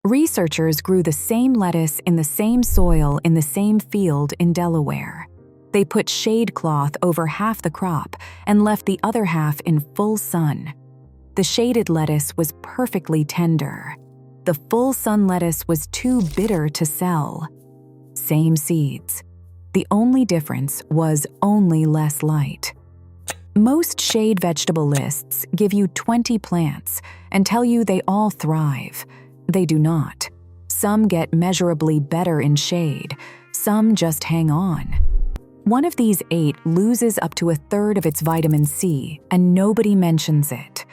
Researchers grew the same lettuce in the same soil in the same field in Delaware. They put shade cloth over half the crop and left the other half in full sun. The shaded lettuce was perfectly tender. The full sun lettuce was too bitter to sell. Same seeds. The only difference was only less light. Most shade vegetable lists give you 20 plants and tell you they all thrive. They do not. Some get measurably better in shade. Some just hang on. One of these 8 loses up to a third of its vitamin C, and nobody mentions it.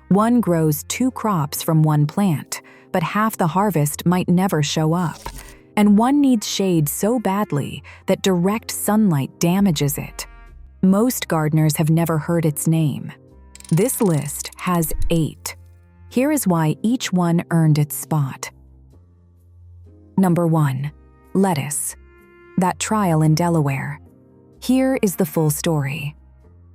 One grows 2 crops from one plant, but half the harvest might never show up. And one needs shade so badly that direct sunlight damages it. Most gardeners have never heard its name. This list has 8. Here is why each one earned its spot. Number 1. Lettuce. That trial in Delaware. Here is the full story.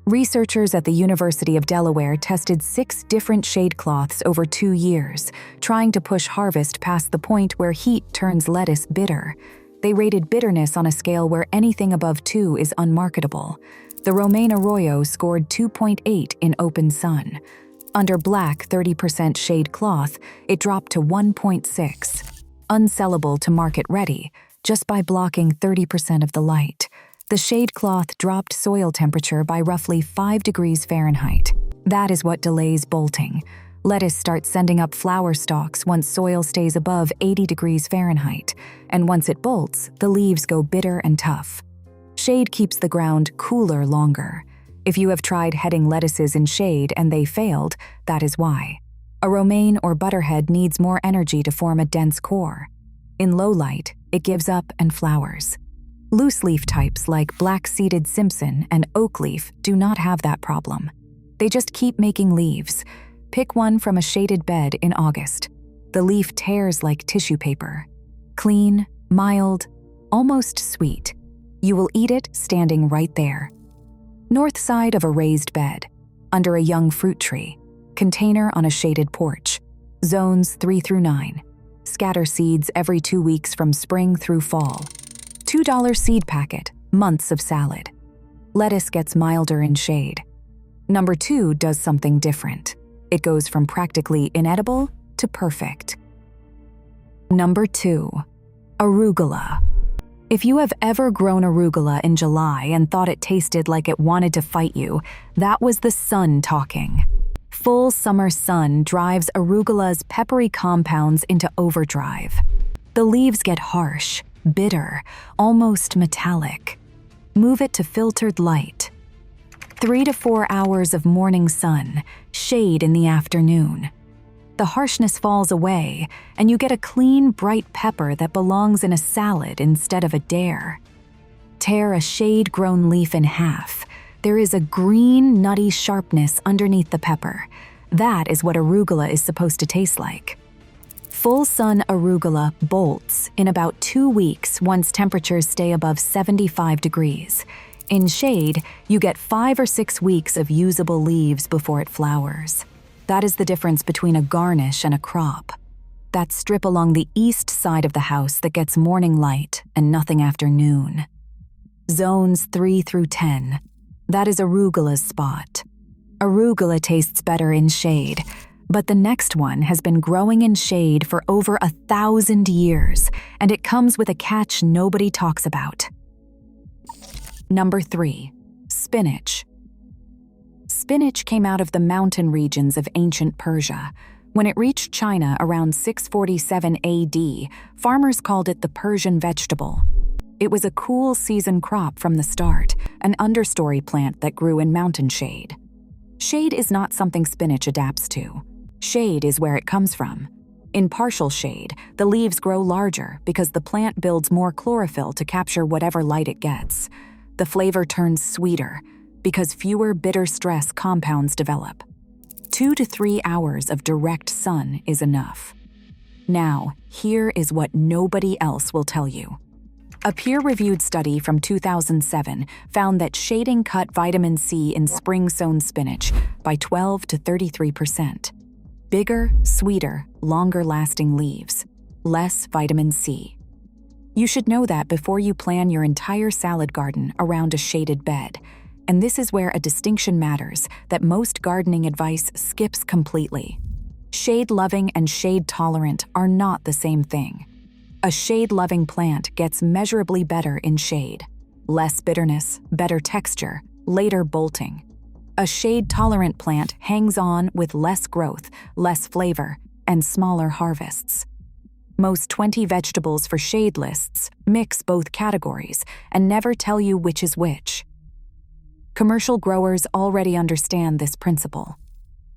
Researchers at the University of Delaware tested 6 different shade cloths over 2 years, trying to push harvest past the point where heat turns lettuce bitter. They rated bitterness on a scale where anything above 2 is unmarketable. The romaine arroyo scored 2.8 in open sun. Under black 30% shade cloth, it dropped to 1.6. Unsellable to market ready, just by blocking 30% of the light. The shade cloth dropped soil temperature by roughly 5 degrees Fahrenheit. That is what delays bolting. Lettuce starts sending up flower stalks once soil stays above 80 degrees Fahrenheit, and once it bolts, the leaves go bitter and tough. Shade keeps the ground cooler longer. If you have tried heading lettuces in shade and they failed, that is why. A romaine or butterhead needs more energy to form a dense core. In low light, it gives up and flowers. Loose leaf types like black-seeded Simpson and oak leaf do not have that problem. They just keep making leaves. Pick one from a shaded bed in August. The leaf tears like tissue paper. Clean, mild, almost sweet. You will eat it standing right there. North side of a raised bed, under a young fruit tree, container on a shaded porch. Zones 3 through 9. Scatter seeds every 2 weeks from spring through fall. $2 seed packet, months of salad. Lettuce gets milder in shade. Number 2 does something different. It goes from practically inedible to perfect. Number 2. Arugula. If you have ever grown arugula in July and thought it tasted like it wanted to fight you, that was the sun talking. Full summer sun drives arugula's peppery compounds into overdrive. The leaves get harsh, bitter, almost metallic. Move it to filtered light. 3 to 4 hours of morning sun, shade in the afternoon. The harshness falls away, and you get a clean, bright pepper that belongs in a salad instead of a dare. Tear a shade-grown leaf in half. There is a green, nutty sharpness underneath the pepper. That is what arugula is supposed to taste like. Full sun arugula bolts in about 2 weeks once temperatures stay above 75 degrees. In shade, you get 5 or 6 weeks of usable leaves before it flowers. That is the difference between a garnish and a crop. That strip along the east side of the house that gets morning light and nothing after noon. Zones 3 through 10. That is arugula's spot. Arugula tastes better in shade, but the next one has been growing in shade for over 1,000 years, and it comes with a catch nobody talks about. Number 3. Spinach. Spinach came out of the mountain regions of ancient Persia. When it reached China around 647 AD, farmers called it the Persian vegetable. It was a cool season crop from the start, an understory plant that grew in mountain shade. Shade is not something spinach adapts to. Shade is where it comes from. In partial shade, the leaves grow larger because the plant builds more chlorophyll to capture whatever light it gets. The flavor turns sweeter because fewer bitter stress compounds develop. 2 to 3 hours of direct sun is enough. Now, here is what nobody else will tell you. A peer-reviewed study from 2007 found that shading cut vitamin C in spring-sown spinach by 12 to 33%. Bigger, sweeter, longer-lasting leaves. less vitamin C. You should know that before you plan your entire salad garden around a shaded bed. And this is where a distinction matters that most gardening advice skips completely. Shade-loving and shade-tolerant are not the same thing. A shade-loving plant gets measurably better in shade. Less bitterness, better texture, later bolting. A shade-tolerant plant hangs on with less growth, less flavor, and smaller harvests. Most 20 vegetables for shade lists mix both categories and never tell you which is which. Commercial growers already understand this principle.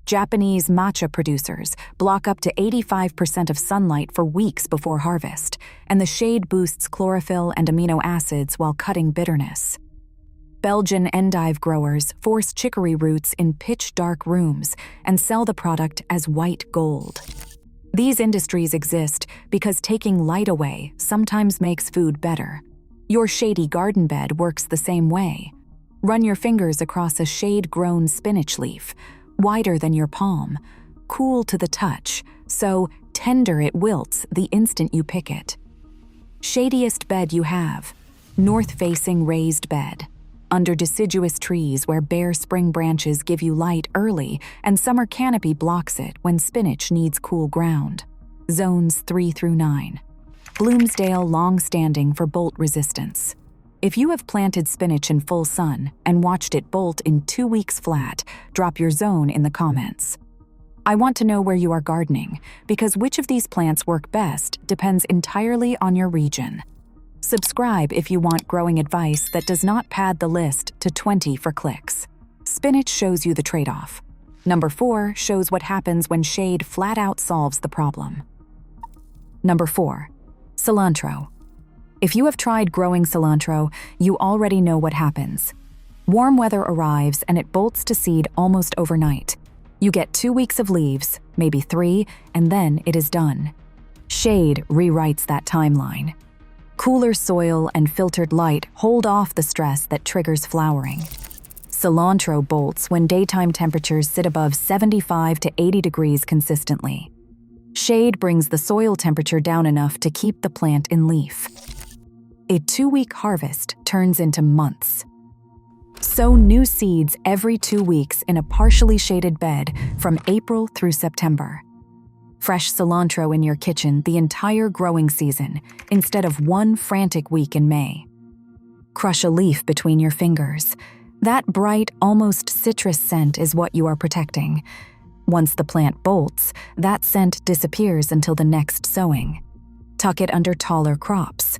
Japanese matcha producers block up to 85% of sunlight for weeks before harvest, and the shade boosts chlorophyll and amino acids while cutting bitterness. Belgian endive growers force chicory roots in pitch-dark rooms and sell the product as white gold. These industries exist because taking light away sometimes makes food better. Your shady garden bed works the same way. Run your fingers across a shade-grown spinach leaf, wider than your palm, cool to the touch, so tender it wilts the instant you pick it. Shadiest bed you have, north-facing raised bed, under deciduous trees where bare spring branches give you light early and summer canopy blocks it when spinach needs cool ground. Zones 3 through 9. Bloomsdale long-standing for bolt resistance. If you have planted spinach in full sun and watched it bolt in 2 weeks flat, drop your zone in the comments. I want to know where you are gardening, because which of these plants work best depends entirely on your region. Subscribe if you want growing advice that does not pad the list to 20 for clicks. Spinach shows you the trade-off. Number 4 shows what happens when shade flat out solves the problem. Number 4. Cilantro. If you have tried growing cilantro, you already know what happens. Warm weather arrives and it bolts to seed almost overnight. You get 2 weeks of leaves, maybe 3, and then it is done. Shade rewrites that timeline. Cooler soil and filtered light hold off the stress that triggers flowering. Cilantro bolts when daytime temperatures sit above 75 to 80 degrees consistently. Shade brings the soil temperature down enough to keep the plant in leaf. A 2-week harvest turns into months. Sow new seeds every 2 weeks in a partially shaded bed from April through September. Fresh cilantro in your kitchen the entire growing season instead of one frantic week in May. Crush a leaf between your fingers. That bright, almost citrus scent is what you are protecting. Once the plant bolts, that scent disappears until the next sowing. Tuck it under taller crops.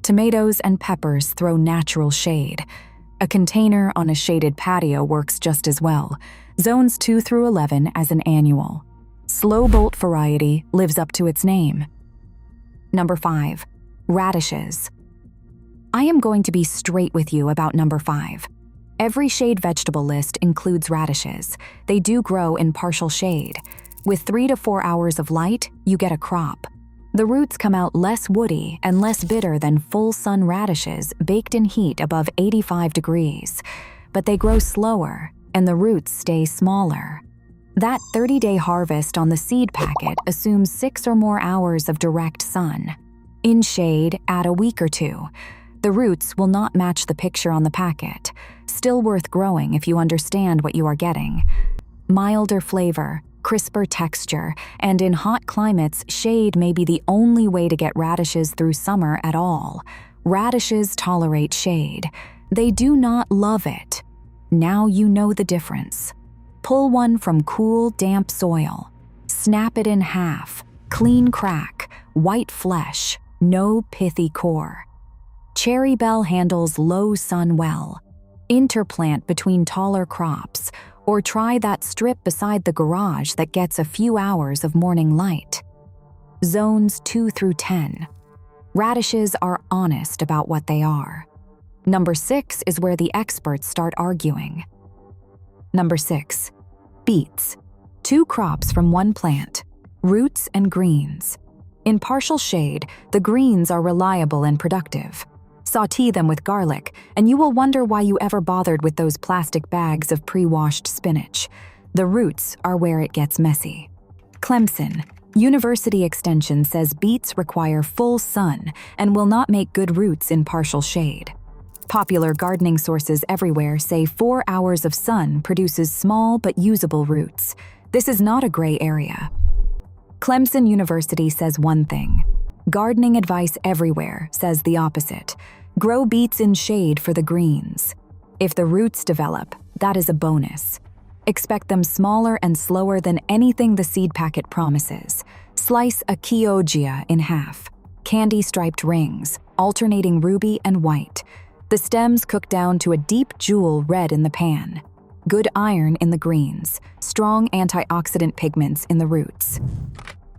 Tomatoes and peppers throw natural shade. A container on a shaded patio works just as well. Zones 2 through 11 as an annual. Slow bolt variety lives up to its name. Number 5. Radishes. I am going to be straight with you about number 5. Every shade vegetable list includes radishes. They do grow in partial shade. With 3 to 4 hours of light, you get a crop. The roots come out less woody and less bitter than full-sun radishes baked in heat above 85 degrees, but they grow slower and the roots stay smaller. That 30-day harvest on the seed packet assumes 6 or more hours of direct sun. In shade, add a week or 2. The roots will not match the picture on the packet. Still worth growing if you understand what you are getting. Milder flavor, crisper texture, and in hot climates, shade may be the only way to get radishes through summer at all. Radishes tolerate shade. They do not love it. Now you know the difference. Pull one from cool, damp soil. Snap it in half. Clean crack, white flesh, no pithy core. Cherry bell handles low sun well. Interplant between taller crops, or try that strip beside the garage that gets a few hours of morning light. Zones 2 through 10. Radishes are honest about what they are. Number 6 is where the experts start arguing. Number 6. Beets. 2 crops from one plant, roots and greens. In partial shade, the greens are reliable and productive. Sauté them with garlic, and you will wonder why you ever bothered with those plastic bags of pre-washed spinach. The roots are where it gets messy. Clemson University Extension says beets require full sun and will not make good roots in partial shade. Popular gardening sources everywhere say 4 hours of sun produces small but usable roots. This is not a gray area. Clemson University says one thing. Gardening advice everywhere says the opposite. Grow beets in shade for the greens. If the roots develop, that is a bonus. Expect them smaller and slower than anything the seed packet promises. Slice a chioggia in half. Candy-striped rings, alternating ruby and white. The stems cook down to a deep jewel red in the pan. Good iron in the greens, strong antioxidant pigments in the roots.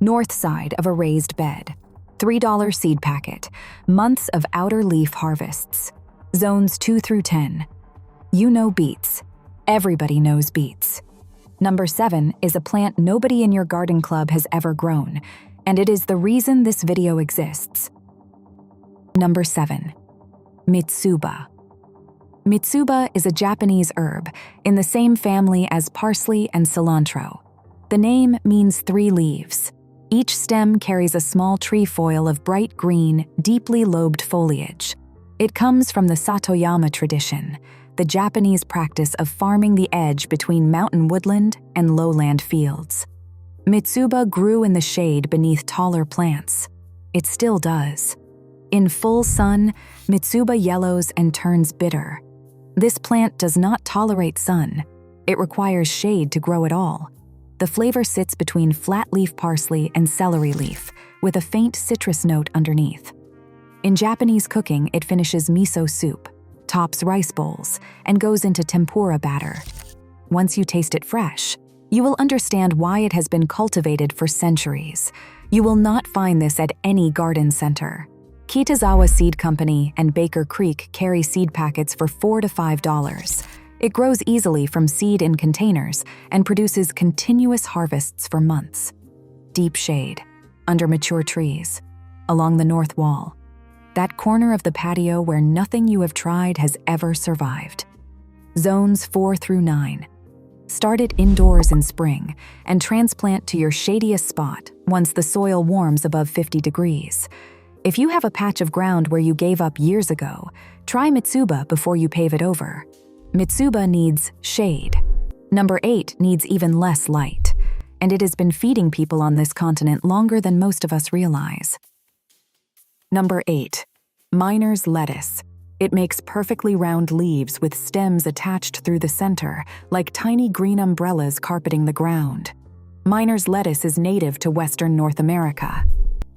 North side of a raised bed. $3 seed packet. Months of outer leaf harvests. Zones 2 through 10. You know beets. Everybody knows beets. Number 7 is a plant nobody in your garden club has ever grown, and it is the reason this video exists. Number 7. Mitsuba. Mitsuba is a Japanese herb in the same family as parsley and cilantro. The name means 3 leaves. Each stem carries a small trefoil of bright green, deeply lobed foliage. It comes from the Satoyama tradition, the Japanese practice of farming the edge between mountain woodland and lowland fields. Mitsuba grew in the shade beneath taller plants. It still does. In full sun, Mitsuba yellows and turns bitter. This plant does not tolerate sun. It requires shade to grow at all. The flavor sits between flat-leaf parsley and celery leaf, with a faint citrus note underneath. In Japanese cooking, it finishes miso soup, tops rice bowls, and goes into tempura batter. Once you taste it fresh, you will understand why it has been cultivated for centuries. You will not find this at any garden center. Kitazawa Seed Company and Baker Creek carry seed packets for $4 to $5. It grows easily from seed in containers and produces continuous harvests for months. Deep shade, under mature trees, along the north wall. That corner of the patio where nothing you have tried has ever survived. Zones 4 through 9. Start it indoors in spring and transplant to your shadiest spot once the soil warms above 50 degrees. If you have a patch of ground where you gave up years ago, try Mitsuba before you pave it over. Mitsuba needs shade. Number 8 needs even less light, and it has been feeding people on this continent longer than most of us realize. Number 8. Miner's lettuce. It makes perfectly round leaves with stems attached through the center, like tiny green umbrellas carpeting the ground. Miner's lettuce is native to Western North America.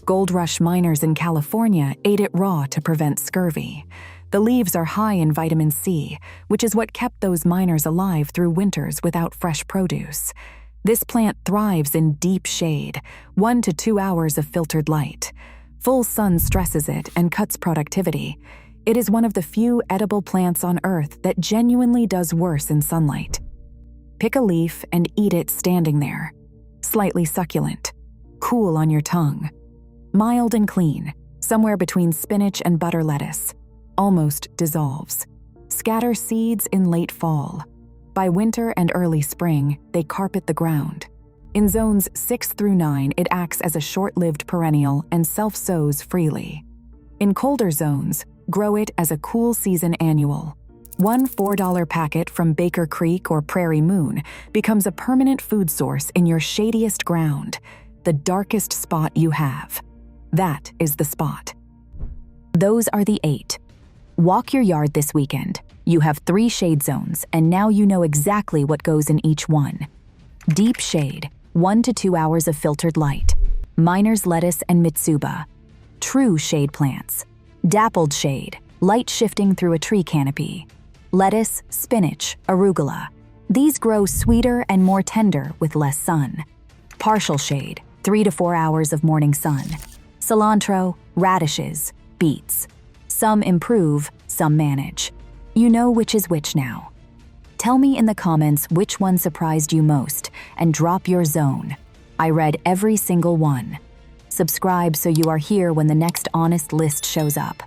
Gold Rush miners in California ate it raw to prevent scurvy. The leaves are high in vitamin C, which is what kept those miners alive through winters without fresh produce. This plant thrives in deep shade, 1 to 2 hours of filtered light. Full sun stresses it and cuts productivity. It is one of the few edible plants on Earth that genuinely does worse in sunlight. Pick a leaf and eat it standing there. Slightly succulent, cool on your tongue. Mild and clean, somewhere between spinach and butter lettuce. Almost dissolves. Scatter seeds in late fall. By winter and early spring, they carpet the ground. In zones 6 through 9, it acts as a short-lived perennial and self-sows freely. In colder zones, grow it as a cool season annual. One $4 packet from Baker Creek or Prairie Moon becomes a permanent food source in your shadiest ground, the darkest spot you have. That is the spot. Those are the 8. Walk your yard this weekend. You have 3 shade zones, and now you know exactly what goes in each one. Deep shade, 1 to 2 hours of filtered light. Miner's lettuce and Mitsuba. True shade plants. Dappled shade, light shifting through a tree canopy. Lettuce, spinach, arugula. These grow sweeter and more tender with less sun. Partial shade, 3 to 4 hours of morning sun. Cilantro, radishes, beets. Some improve, some manage. You know which is which now. Tell me in the comments which one surprised you most and drop your zone. I read every single one. Subscribe so you are here when the next honest list shows up.